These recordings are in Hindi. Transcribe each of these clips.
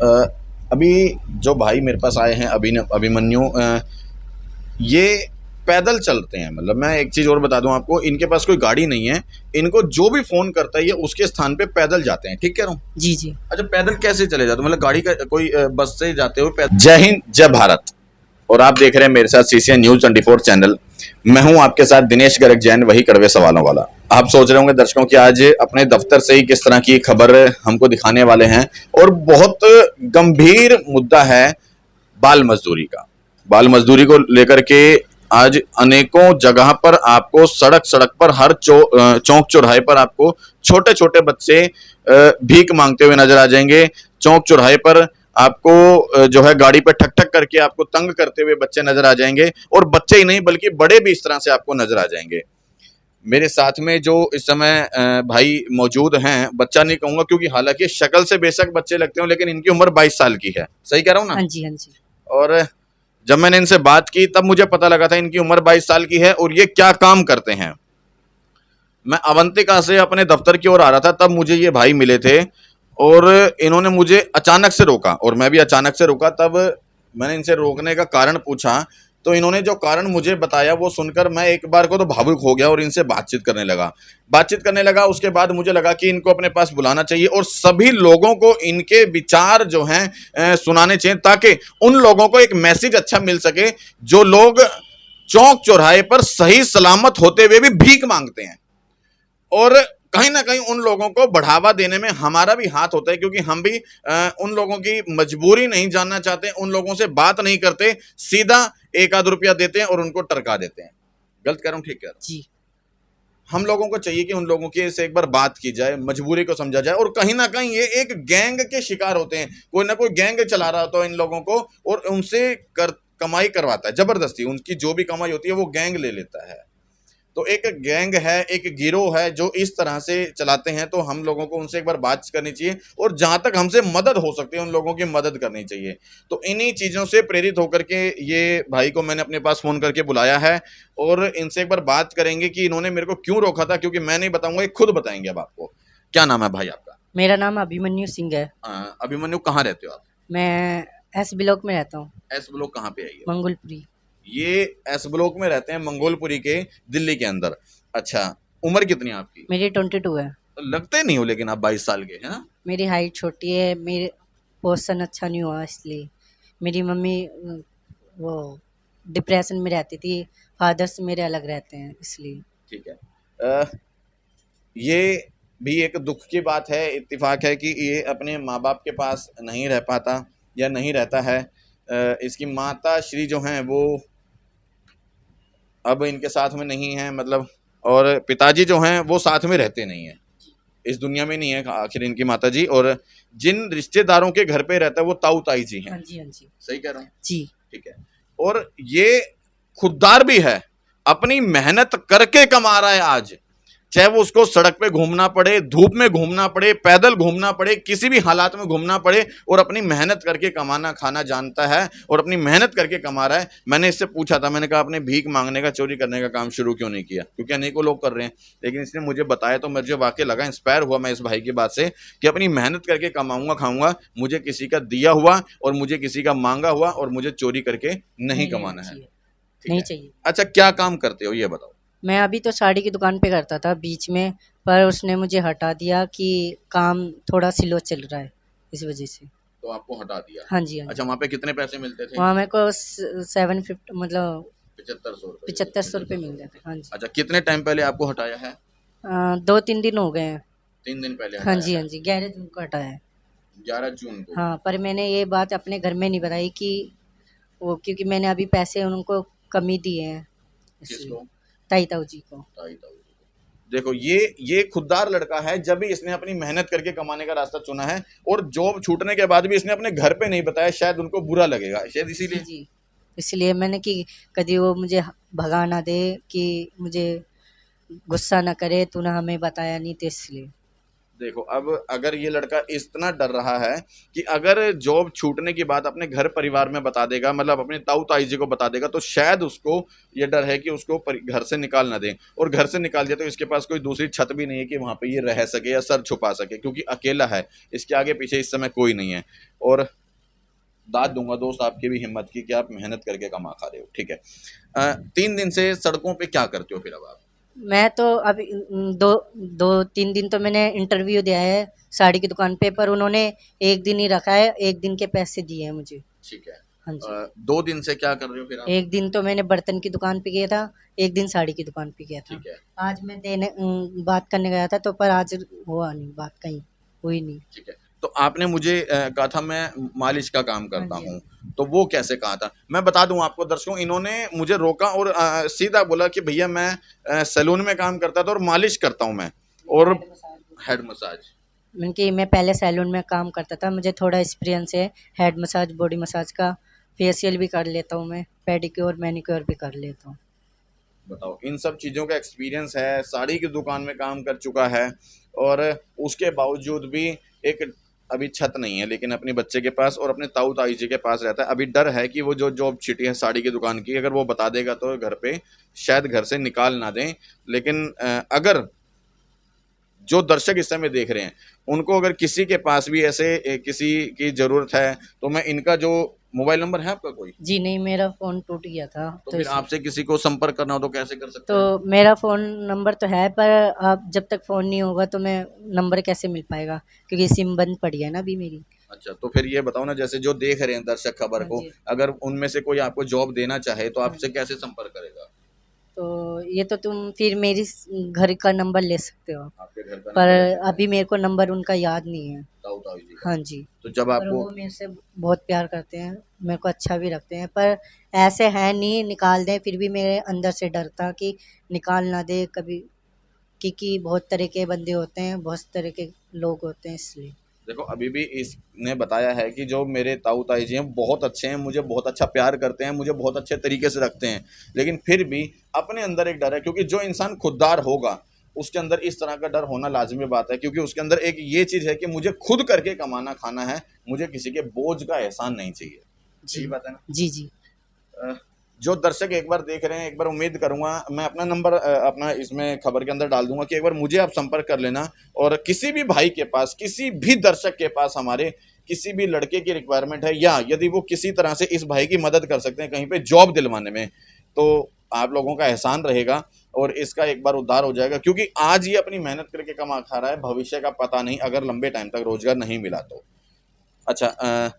अ, अभी जो भाई मेरे पास आए हैं अभिमन्यु, ये पैदल चलते हैं। मतलब मैं एक चीज़ और बता दूं आपको, इनके पास कोई गाड़ी नहीं है। इनको जो भी फ़ोन करता है ये उसके स्थान पे पैदल जाते हैं। ठीक कह रहा हूँ? जी जी। अच्छा, पैदल कैसे चले जाते हो? मतलब गाड़ी का कोई बस से जाते हो पैदल? जय हिंद, जय भारत। और आप देख रहे हैं मेरे साथ सीसीएन न्यूज़ 24 चैनल। मैं हूं आपके साथ दिनेश गर्ग जैन, वही कड़वे सवालों वाला। आप सोच रहे होंगे दर्शकों कि आज अपने दफ्तर से ही किस तरह की खबर हमको दिखाने वाले हैं, और बहुत गंभीर मुद्दा है बाल मजदूरी का। बाल मजदूरी को लेकर के आज अनेकों जगह पर आपको सड़क सड़क पर हर चौक चौराहे पर आपको छोटे छोटे बच्चे भीख मांगते हुए नजर आ जाएंगे। चौक चौराहे पर आपको जो है गाड़ी पे ठक ठक करके आपको तंग करते हुए बच्चे नजर आ जाएंगे, और बच्चे ही नहीं बल्कि बड़े भी इस तरह से आपको नजर आ जाएंगे। मेरे साथ में जो इस समय भाई मौजूद हैं, बच्चा नहीं कहूंगा क्योंकि हालांकि शक्ल से बेशक बच्चे लगते हो, लेकिन इनकी उम्र 22 साल की है। सही कह रहा हूँ ना? हाँ जी हाँ जी। और जब मैंने इनसे बात की तब मुझे पता लगा था इनकी उम्र 22 साल की है और ये क्या काम करते हैं। मैं अवंतिका से अपने दफ्तर की ओर आ रहा था, तब मुझे ये भाई मिले थे और इन्होंने मुझे अचानक से रोका, और मैं भी अचानक से रुका। तब मैंने इनसे रोकने का कारण पूछा, तो इन्होंने जो कारण मुझे बताया वो सुनकर मैं एक बार को तो भावुक हो गया और इनसे बातचीत करने लगा। उसके बाद मुझे लगा कि इनको अपने पास बुलाना चाहिए और सभी लोगों को इनके विचार जो हैं सुनाने चाहिए, ताकि उन लोगों को एक मैसेज अच्छा मिल सके जो लोग चौक चौराहे पर सही सलामत होते हुए भी भीख मांगते हैं। और कहीं ना कहीं उन लोगों को बढ़ावा देने में हमारा भी हाथ होता है, क्योंकि हम भी उन लोगों की मजबूरी नहीं जानना चाहते, उन लोगों से बात नहीं करते, सीधा एक आध रुपया देते हैं और उनको टरका देते हैं। गलत कह रहा हूं, ठीक कह रहा हूं? जी हम लोगों को चाहिए कि उन लोगों की से एक बार बात की जाए, मजबूरी को समझा जाए। और कहीं ना कहीं ये एक गैंग के शिकार होते हैं, कोई ना कोई गैंग चला रहा होता है इन लोगों को, और उनसे कमाई करवाता है जबरदस्ती। उनकी जो भी कमाई होती है वो गैंग ले लेता है। तो एक गैंग है, एक गिरोह है जो इस तरह से चलाते हैं। तो हम लोगों को उनसे एक बार बात करनी चाहिए, और जहां तक हमसे मदद हो सकती है उन लोगों की मदद करनी चाहिए। तो इन्हीं चीजों से प्रेरित होकर के ये भाई को मैंने अपने पास फोन करके बुलाया है, और इनसे एक बार बात करेंगे कि इन्होंने मेरे को क्यों रोका था, क्योंकि मैं नहीं बताऊंगा, ये खुद बताएंगे। अब आपको क्या नाम है भाई आपका? मेरा नाम अभिमन्यु सिंह है। अभिमन्यु, कहाँ रहते हो आप? मैं एस ब्लॉक में रहता हूँ। एस ब्लॉक कहाँ पे है ये? मंगोलपुरी। ये एस ब्लॉक में रहते हैं, मंगोलपुरी के, दिल्ली के अंदर। अच्छा, उम्र कितनी है आपकी? मेरी 22 है। तो लगते नहीं हो लेकिन आप 22 साल के हैं ना? मेरी हाइट छोटी है, मेरे पोर्शन अच्छा नहीं हुआ इसलिए। मेरी मम्मी वो डिप्रेशन में रहती थी, फादर्स मेरे अलग रहते हैं इसलिए। ठीक है। अ, ये भी एक दुख की बात है, इत्तेफाक है कि ये अपने माँ बाप के पास नहीं रह पाता या नहीं रहता है। इसकी माता श्री जो हैं वो अब इनके साथ में नहीं है, मतलब, और पिताजी जो हैं वो साथ में रहते नहीं हैं, इस दुनिया में नहीं है आखिर इनकी माता जी। और जिन रिश्तेदारों के घर पे रहता है वो ताऊ ताई जी हैं। हाँ जी हाँ जी। सही कह रहा हूँ? जी। ठीक है। और ये खुददार भी है, अपनी मेहनत करके कमा रहा है आज। चाहे वो उसको सड़क पे घूमना पड़े, धूप में घूमना पड़े, पैदल घूमना पड़े, किसी भी हालात में घूमना पड़े, और अपनी मेहनत करके कमाना खाना जानता है और अपनी मेहनत करके कमा रहा है। मैंने इससे पूछा था, मैंने कहा आपने भीख मांगने का, चोरी करने का काम शुरू क्यों नहीं किया, क्योंकि अनेकों लोग कर रहे हैं। लेकिन इसने मुझे बताया तो मुझे वाकई लगा, इंस्पायर हुआ मैं इस भाई की बात से, कि अपनी मेहनत करके कमाऊंगा खाऊंगा, मुझे किसी का दिया हुआ और मुझे किसी का मांगा हुआ और मुझे चोरी करके नहीं कमाना है। ठीक नहीं है। चाहिए। अच्छा, क्या काम करते हो ये बताओ? मैं अभी तो साड़ी की दुकान पे करता था बीच में, पर उसने मुझे हटा दिया कि काम थोड़ा स्लो चल रहा है, इस वजह से। तो आपको हटा दिया? हाँ जी हाँ जी। अच्छा, वहाँ पे कितने पैसे मिलते थे? वहाँ मेरे को 750 मतलब 7500 रुपये? 7500 रुपये मिल रहे थे। हाँ जी। अच्छा, कितने टाइम पहले आपको हटाया है? 2-3 दिन हो गए हैं। 3 दिन पहले हाँ हटाया जी हाँ है? जी, 11 जून को हटाया है। 11 जून को? हाँ, पर मैंने ये बात अपने घर में नहीं बताई कि वो, क्योंकि मैंने अभी पैसे उनको कम ही दिए हैं इसलिए। किसको? ताई ताऊ जी को। ताई ताऊ जी को। देखो, ये खुददार लड़का है, जब भी इसने अपनी मेहनत करके कमाने का रास्ता चुना है, और जॉब छूटने के बाद भी इसने अपने घर पे नहीं बताया, शायद उनको बुरा लगेगा, शायद जी इसीलिए। जी। इसलिए मैंने कि कभी वो मुझे भगा ना दे, कि मुझे गुस्सा ना करे, तूने हमें बताया नहीं तो इसलिए। देखो अब अगर ये लड़का इतना डर रहा है कि अगर जॉब छूटने की बात अपने घर परिवार में बता देगा, मतलब अपने ताऊ ताई जी को बता देगा, तो शायद उसको ये डर है कि उसको घर से निकाल ना दें, और घर से निकाल दिया तो इसके पास कोई दूसरी छत भी नहीं है कि वहां पे ये रह सके या सर छुपा सके, क्योंकि अकेला है, इसके आगे पीछे इस समय कोई नहीं है। और दाद दूंगा दोस्त आपकी भी हिम्मत की कि आप मेहनत करके कमा खा रहे हो, ठीक है। 3 दिन से सड़कों पे क्या करते हो फिर अब आप? मैं तो अभी दो दो तीन दिन तो मैंने इंटरव्यू दिया है साड़ी की दुकान पे, पर उन्होंने एक दिन ही रखा है, एक दिन के पैसे दिए हैं मुझे। ठीक है। हाँ जी। 2 दिन से क्या कर रहे हो फिर आप? एक दिन तो मैंने बर्तन की दुकान पे गया था, एक दिन साड़ी की दुकान पे गया था। ठीक है। आज मैं बात करने गया था, तो पर आज हुआ नहीं, बात कहीं हुई नहीं। ठीक है। तो आपने मुझे कहा था मैं मालिश का काम हाँ करता जी, हाँ हूँ, जी। तो वो कैसे कहा था? मैं बता दूं आपको दर्शकों, इन्होंने मुझे रोका और सीधा बोला कि भैया मैं सैलून में काम करता था और मालिश करता हूँ मैं, और हेड मसाज भी हेड करता हूँ। मसाज। मैंने कि मैं पहले सैलून में काम करता था, मुझे थोड़ा एक्सपीरियंस है हेड मसाज, बॉडी मसाज का। फेशियल भी कर लेता हूँ मैं, पेडिक्योर मैनिक्योर भी कर लेता हूँ। बताओ, इन सब चीज़ों का एक्सपीरियंस है, साड़ी की दुकान में काम कर चुका है, और उसके बावजूद भी एक अभी छत नहीं है, लेकिन अपने बच्चे के पास और अपने ताऊ ताई जी के पास रहता है। अभी डर है कि वो जो जॉब छिटी है साड़ी की दुकान की, अगर वो बता देगा तो घर पे शायद घर से निकाल ना दें। लेकिन अगर जो दर्शक इस समय देख रहे हैं, उनको अगर किसी के पास भी ऐसे किसी की ज़रूरत है, तो मैं इनका जो मोबाइल नंबर है आपका कोई? जी नहीं, मेरा फ़ोन टूट गया था, तो तो फिर इसलिए। आपसे किसी को संपर्क करना हो तो कैसे कर तो सकते हैं? मेरा फ़ोन नंबर तो है, पर आप जब तक फ़ोन नहीं होगा तो मैं नंबर कैसे मिल पाएगा, क्योंकि सिम बंद पड़ी है ना अभी मेरी। अच्छा, तो फिर ये बताओ ना, जैसे जो देख रहे हैं दर्शक खबर हाँ को, जी। अगर उनमें से कोई आपको जॉब देना चाहे तो हाँ आपसे जी। कैसे संपर्क करेगा? तो ये तो तुम फिर मेरी घर का नंबर ले सकते हो, आपके घर का पर नंबर ले सकते हैं अभी मेरे को नंबर उनका याद नहीं है। ताऊ ताऊ जी का। हाँ जी। तो जब पर आपको वो मेरे से बहुत प्यार करते हैं, मेरे को अच्छा भी रखते हैं, पर ऐसे है नहीं निकाल दें, फिर भी मेरे अंदर से डर था कि निकाल ना दे कभी, क्योंकि बहुत तरह के बंदे होते हैं, बहुत तरह के लोग होते हैं, इसलिए। देखो, अभी भी इसने बताया है कि जो मेरे ताऊ ताई जी हैं बहुत अच्छे हैं, मुझे बहुत अच्छा प्यार करते हैं, मुझे बहुत अच्छे तरीके से रखते हैं, लेकिन फिर भी अपने अंदर एक डर है, क्योंकि जो इंसान खुददार होगा उसके अंदर इस तरह का डर होना लाजमी बात है, क्योंकि उसके अंदर एक ये चीज़ है कि मुझे खुद करके कमाना खाना है, मुझे किसी के बोझ का एहसान नहीं चाहिए। जी। यही बात है ना? जी, जी। अ, जो दर्शक एक बार देख रहे हैं, एक बार उम्मीद करूंगा मैं अपना नंबर अपना इसमें खबर के अंदर डाल दूंगा कि एक बार मुझे आप संपर्क कर लेना, और किसी भी भाई के पास, किसी भी दर्शक के पास हमारे किसी भी लड़के की रिक्वायरमेंट है, या यदि वो किसी तरह से इस भाई की मदद कर सकते हैं कहीं पे जॉब दिलवाने में, तो आप लोगों का एहसान रहेगा और इसका एक बार उद्धार हो जाएगा, क्योंकि आज ये अपनी मेहनत करके कमा खा रहा है, भविष्य का पता नहीं अगर लंबे टाइम तक रोजगार नहीं मिला तो। अच्छा,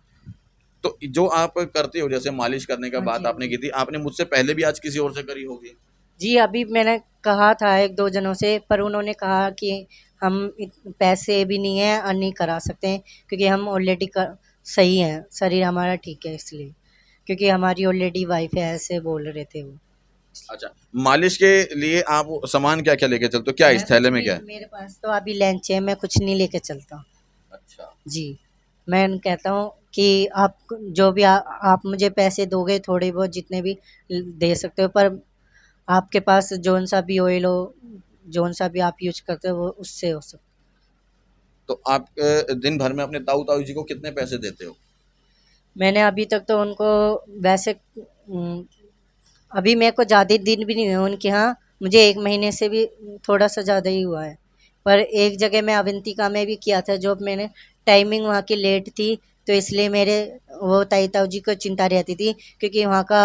तो जो आप करते हो, जैसे मालिश करने का हाँ जी, बात हाँ आपने जी। की थी, आपने मुझसे पहले भी आज किसी और से करी होगी? जी, अभी मैंने कहा था 1-2 जनों से, पर उन्होंने कहा कि हम पैसे भी नहीं है और नहीं करा सकते हैं, क्योंकि हम ऑलरेडी सही हैं, शरीर हमारा ठीक है, इसलिए, क्योंकि हमारी ऑलरेडी वाइफ है, ऐसे बोल रहे थे वो। अच्छा, मालिश के लिए आप सामान क्या क्या लेके चलते हो, क्या मैं इस कुछ थैले में नहीं, क्या है? मेरे पास तो अभी लंच है, मैं कुछ नहीं लेके चलता। अच्छा। जी। मैं कहता हूँ कि आप जो भी आप मुझे पैसे दोगे, थोड़े बहुत जितने भी दे सकते हो, पर आपके पास जौन सा भी ऑयल हो, जौन सा भी आप यूज करते हो, वो उससे हो सकता। तो आप दिन भर में अपने ताऊ ताऊ जी को कितने पैसे देते हो? मैंने अभी तक तो उनको वैसे अभी मेरे को ज़्यादा दिन भी नहीं हुए उनके यहाँ, मुझे 1 महीने से भी थोड़ा सा ज़्यादा ही हुआ है। पर एक जगह मैं अवंतिका में भी किया था जॉब मैंने, टाइमिंग वहाँ की लेट थी, तो इसलिए मेरे वो ताई ताऊ जी को चिंता रहती थी, क्योंकि वहाँ का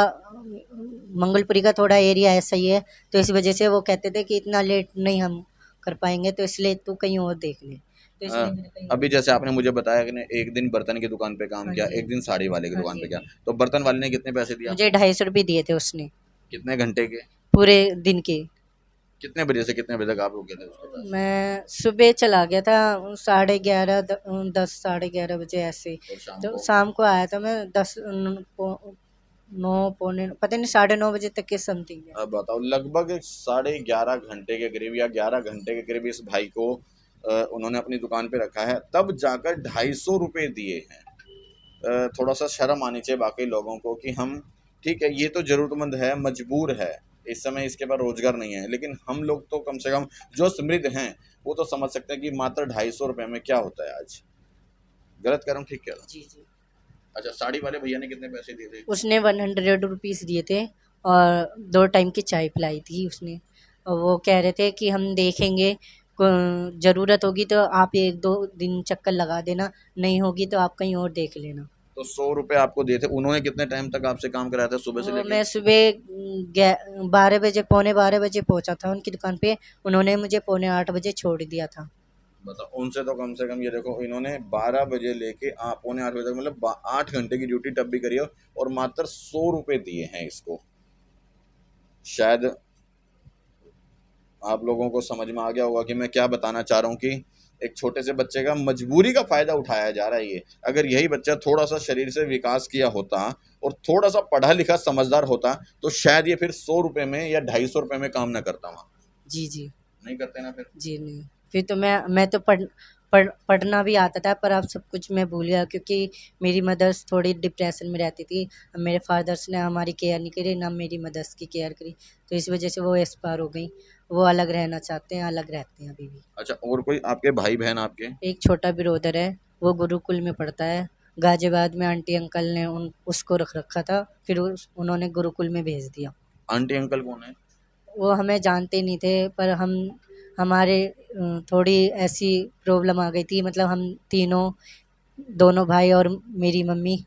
मंगलपुरी का थोड़ा एरिया ऐसा ही है, तो इस वजह से वो कहते थे कि इतना लेट नहीं हम कर पाएंगे, तो इसलिए तू कहीं और देख ले, तो इसलिए अ, मैंने कहीं और अभी जैसे देखा। आपने मुझे बताया कि ने एक दिन बर्तन की दुकान पे काम हाँ किया, जी, एक दिन साड़ी वाले की हाँ दुकान जी, पे हाँ किया, जी। तो बर्तन वाले ने कितने पैसे दिए मुझे आपको? 250 रुपये दिए थे उसने, कितने घंटे के? पूरे दिन के। कितने बजे से कितने बजे तक आप रुके थे उसके पास? मैं सुबह चला गया था 11:30 10 11:30 बजे ऐसे, और शाम तो को? शाम को आया था मैं 9 पौने पता नहीं 9:30 बजे तक के समथिंग है। अब बताओ, लगभग 11.5 घंटे के करीब या 11 घंटे के करीब इस भाई को उन्होंने अपनी दुकान पे रखा है, तब जाकर 250 रुपये दिए हैं। थोड़ा सा शर्म आनी चाहिए बाकी लोगों को कि हम, ठीक है ये तो ज़रूरतमंद है, मजबूर है, इस समय इसके पास रोजगार नहीं है, लेकिन हम लोग तो कम से कम जो समृद्ध हैं वो तो समझ सकते हैं कि मात्र 250 रुपये में क्या होता है आज। गलत कह रहा हूँ, ठीक कह रहा हूँ? जी जी। अच्छा, साड़ी वाले भैया ने कितने पैसे दिए थे? उसने 100 रुपीज़ दिए थे और 2 टाइम की चाय पिलाई थी उसने, और वो कह रहे थे कि हम देखेंगे, ज़रूरत होगी तो आप 1-2 दिन चक्कर लगा देना, नहीं होगी तो आप कहीं और देख लेना। तो 100 रुपये आपको दिए थे, उन्होंने कितने टाइम तक आपसे काम कराया था, सुबह से वो लेके? मैं सुबह 12 बजे, पौने 12 बजे पहुंचा था उनकी दुकान पे, उन्होंने मुझे पौने 8 बजे छोड़ दिया था। बताओ, उनसे तो कम से कम ये देखो, इन्होंने 12 बजे लेके पौने 8 बजे तक, मतलब 8 घंटे की ड्यूटी तब भी करी है, और मात्र 100 रुपये दिए हैं इसको। शायद आप लोगों को समझ में आ गया होगा कि मैं क्या बताना चाह रहा हूँ, कि एक छोटे से बच्चे का मजबूरी का फ़ायदा उठाया जा रहा है ये। अगर यही बच्चा थोड़ा सा शरीर से विकास किया होता और थोड़ा सा पढ़ा लिखा समझदार होता, तो शायद ये फिर 100 रुपये में या 250 रुपये में काम ना करता वहाँ। जी जी। नहीं करते ना फिर? जी नहीं, फिर तो मैं तो पढ़ना भी आता था, पर अब सब कुछ मैं भूल गया, क्योंकि मेरी मदर्स थोड़ी डिप्रेशन में रहती थी। अब मेरे फादर्स ने हमारी केयर नहीं करी, ना मेरी मदर्स की केयर करी, तो इस वजह से वो एक्सपायर हो गई। वो अलग रहना चाहते हैं, अलग रहते हैं अभी भी। अच्छा, और कोई आपके भाई बहन आपके? एक छोटा ब्रदर है, वो गुरुकुल में पढ़ता है। गाजियाबाद में आंटी अंकल ने उसको रख रखा था, फिर उन्होंने गुरुकुल में भेज दिया। आंटी अंकल कौन है? वो हमें जानते नहीं थे, पर हमारे थोड़ी ऐसी प्रॉब्लम आ गई थी, मतलब हम तीनों, दोनों भाई और मेरी मम्मी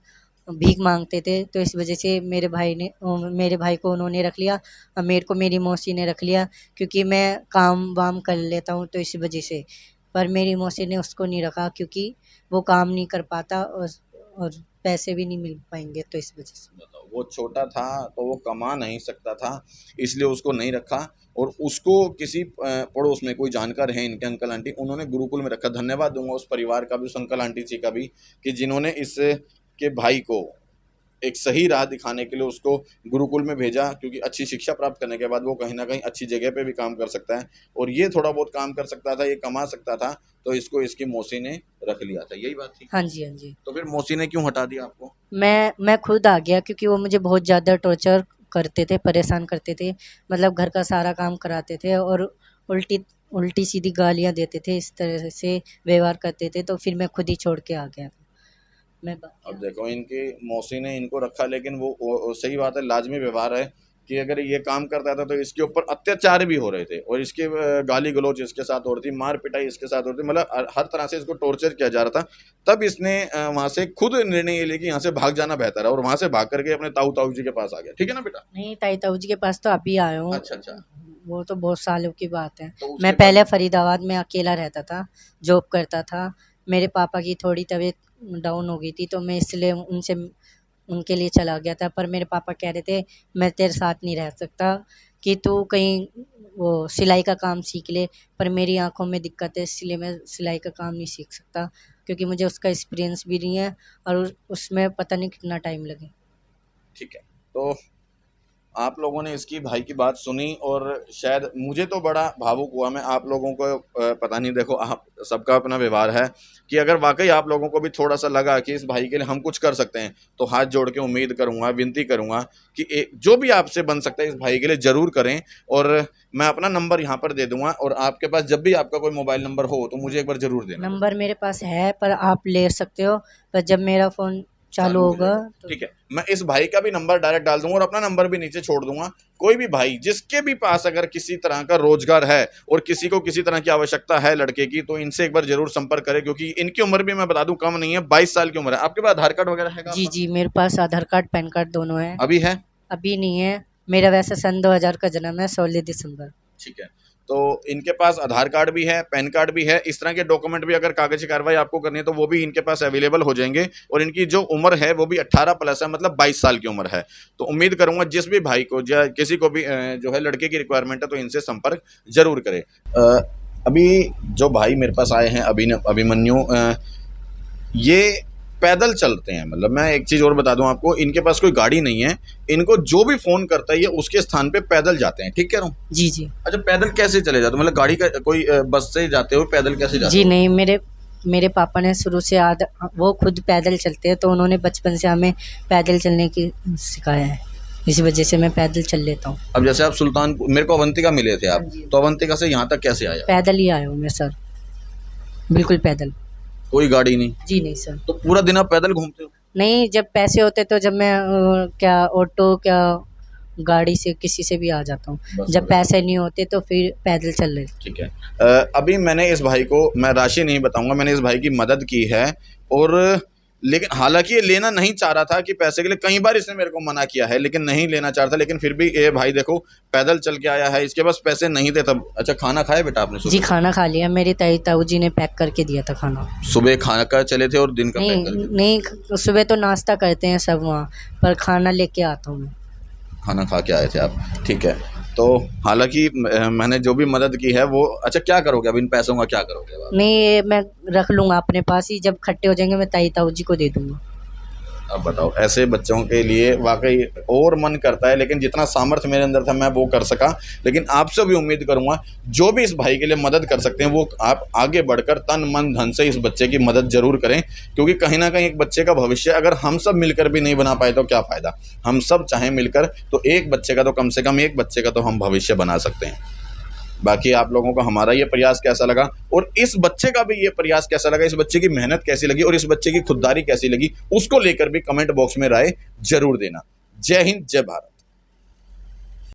भीख मांगते थे, तो इस वजह से मेरे भाई को उन्होंने रख लिया, और मेरे को मेरी मौसी ने रख लिया, क्योंकि मैं काम वाम कर लेता हूँ तो इस वजह से। पर मेरी मौसी ने उसको नहीं रखा, क्योंकि वो काम नहीं कर पाता, और पैसे भी नहीं मिल पाएंगे, तो इस वजह से। बताओ, वो छोटा था तो वो कमा नहीं सकता था, इसलिए उसको नहीं रखा, और उसको किसी पड़ोस में कोई जानकार है इनके अंकल आंटी, उन्होंने गुरुकुल में रखा। धन्यवाद दूंगा उस परिवार का भी, उस अंकल आंटी जी का भी, कि जिन्होंने इस के भाई को एक सही राह दिखाने के लिए उसको गुरुकुल में भेजा, क्योंकि अच्छी शिक्षा प्राप्त करने के बाद वो कहीं ना कहीं अच्छी जगह पे भी काम कर सकता है, और ये थोड़ा बहुत काम कर सकता था, ये कमा सकता था, तो इसको इसकी मौसी ने रख लिया था। यही बात थी? हाँ जी, हाँ जी। तो फिर मौसी ने क्यों हटा दिया आपको? मैं खुद आ गया, क्योंकि वो मुझे बहुत ज़्यादा टॉर्चर करते थे, परेशान करते थे, मतलब घर का सारा काम कराते थे, और उल्टी उल्टी सीधी गालियाँ देते थे, इस तरह से व्यवहार करते थे, तो फिर मैं खुद ही छोड़ के आ गया था। अब देखो, इनकी मौसी ने इनको रखा, लेकिन वो सही बात है, लाजमी व्यवहार है कि अगर ये काम करता था तो इसके ऊपर अत्याचार भी हो रहे थे, और इसके गाली गलौज इसके साथ हो रही थी, मार पिटाई इसके साथ हो रही थी, मतलब हर तरह से इसको टॉर्चर किया जा रहा था। तब इसने वहाँ से खुद निर्णय ये लिया कि यहाँ से भाग जाना बेहतर है, और वहाँ से भाग करके अपने ताऊ ताऊ जी के पास आ गया। ठीक है ना बेटा? नहीं, ताई ताऊ जी के पास तो अभी आया हूँ। अच्छा अच्छा। वो तो बहुत सालों की बात है। तो उसके मैं बाद पहले फरीदाबाद में अकेला रहता था, जॉब करता था। मेरे पापा की थोड़ी तबीयत डाउन हो गई थी, तो मैं इसलिए उनके लिए चला गया था, पर मेरे पापा कह रहे थे मैं तेरे साथ नहीं रह सकता, कि तू कहीं वो सिलाई का काम सीख ले, पर मेरी आँखों में दिक्कत है, इसलिए मैं सिलाई का काम नहीं सीख सकता, क्योंकि मुझे उसका एक्सपीरियंस भी नहीं है, और उसमें पता नहीं कितना टाइम लगे। ठीक है, तो आप लोगों ने इसकी भाई की बात सुनी, और शायद मुझे तो बड़ा भावुक हुआ मैं। आप लोगों को पता नहीं, देखो आप सबका अपना व्यवहार है, कि अगर वाकई आप लोगों को भी थोड़ा सा लगा कि इस भाई के लिए हम कुछ कर सकते हैं, तो हाथ जोड़ के उम्मीद करूंगा, विनती करूंगा कि जो भी आपसे बन सकता है इस भाई के लिए ज़रूर करें। और मैं अपना नंबर यहाँ पर दे दूंगा, और आपके पास जब भी आपका कोई मोबाइल नंबर हो तो मुझे एक बार ज़रूर देना। नंबर मेरे पास है, पर आप ले सकते हो, पर जब मेरा फ़ोन चालू हो होगा जाएगा। तो। ठीक है, मैं इस भाई का भी नंबर डायरेक्ट डाल दूंगा, और अपना नंबर भी नीचे छोड़ दूंगा। कोई भी भाई जिसके भी पास अगर किसी तरह का रोजगार है, और किसी को किसी तरह की आवश्यकता है लड़के की, तो इनसे एक बार जरूर संपर्क करें, क्योंकि इनकी उम्र भी मैं बता दूं कम नहीं है, 22 साल की उम्र है। आपके पास आधार कार्ड वगैरह है? जी जी, मेरे पास आधार कार्ड, पैन कार्ड दोनों है। अभी है? अभी नहीं है, मेरा वैसे सन 2000 का जन्म है, 16 दिसंबर। ठीक है, तो इनके पास आधार कार्ड भी है, पैन कार्ड भी है, इस तरह के डॉक्यूमेंट भी अगर कागजी कार्रवाई आपको करनी है तो वो भी इनके पास अवेलेबल हो जाएंगे। और इनकी जो उम्र है वो भी 18 प्लस है, मतलब 22 साल की उम्र है। तो उम्मीद करूंगा जिस भी भाई को या किसी को भी जो है लड़के की रिक्वायरमेंट है, तो इनसे संपर्क जरूर करें। अभी जो भाई मेरे पास आए हैं, अभिमन्यु, ये पैदल चलते हैं। मतलब मैं एक चीज़ और बता दूं आपको, इनके पास कोई गाड़ी नहीं है, इनको जो भी फ़ोन करता है ये उसके स्थान पे पैदल जाते हैं। ठीक कह रहा हूँ? जी जी। अच्छा, पैदल कैसे चले जाते हो? मतलब गाड़ी का कोई बस से जाते हो, पैदल कैसे जाते जी हो? नहीं, मेरे पापा ने शुरू से वो खुद पैदल चलते हैं, तो उन्होंने बचपन से हमें पैदल चलने की सिखाया है, इसी वजह से मैं पैदल चल लेता हूँ। अब जैसे आप सुल्तानपुर, मेरे को अवंतिका मिले थे आप, हाँ जी। तो अवंतिका से यहाँ तक कैसे आया? पैदल ही आया हूँ मैं सर, बिल्कुल पैदल। कोई गाड़ी नहीं? जी नहीं सर। तो पूरा दिन आप पैदल घूमते हो? नहीं, जब पैसे होते तो जब मैं क्या ऑटो क्या गाड़ी से किसी से भी आ जाता हूँ, बस जब हो गया। पैसे नहीं होते तो फिर पैदल चल लेते। ठीक है। अभी मैंने इस भाई को, मैं राशि नहीं बताऊंगा, मैंने इस भाई की मदद की है, और लेकिन हालांकि ये लेना नहीं चाह रहा था कि पैसे के लिए, कई बार इसने मेरे को मना किया है लेकिन नहीं लेना चाह रहा था, लेकिन फिर भी ये भाई देखो पैदल चल के आया है, इसके पास पैसे नहीं थे तब। अच्छा, खाना खाया बेटा आपने जी सुबह? खाना खा लिया, मेरी ताऊ जी ने पैक करके दिया था खाना। सुबह खा कर चले थे और दिन का पैक करके? नहीं, सुबह तो नाश्ता करते हैं सब वहाँ, पर खाना लेके आता हूँ मैं। खाना खा के आए थे आप, ठीक है। तो हालांकि मैंने जो भी मदद की है वो, अच्छा क्या करोगे अब इन पैसों का, क्या करोगे अब आप? नहीं, ये मैं रख लूँगा अपने पास ही, जब खट्टे हो जाएंगे मैं ताऊ जी को दे दूँगा। अब बताओ, ऐसे बच्चों के लिए वाकई और मन करता है, लेकिन जितना सामर्थ्य मेरे अंदर था मैं वो कर सका। लेकिन आपसे भी उम्मीद करूंगा जो भी इस भाई के लिए मदद कर सकते हैं वो आप आगे बढ़कर तन मन धन से इस बच्चे की मदद जरूर करें, क्योंकि कहीं ना कहीं एक बच्चे का भविष्य अगर हम सब मिलकर भी नहीं बना पाए तो क्या फ़ायदा। हम सब चाहें मिलकर तो एक बच्चे का तो, कम से कम एक बच्चे का तो हम भविष्य बना सकते हैं। बाकी आप लोगों को हमारा ये प्रयास कैसा लगा, और इस बच्चे का भी ये प्रयास कैसा लगा, इस बच्चे की मेहनत कैसी लगी और इस बच्चे की खुददारी कैसी लगी, उसको लेकर भी कमेंट बॉक्स में राय जरूर देना। जय हिंद, जय भारत।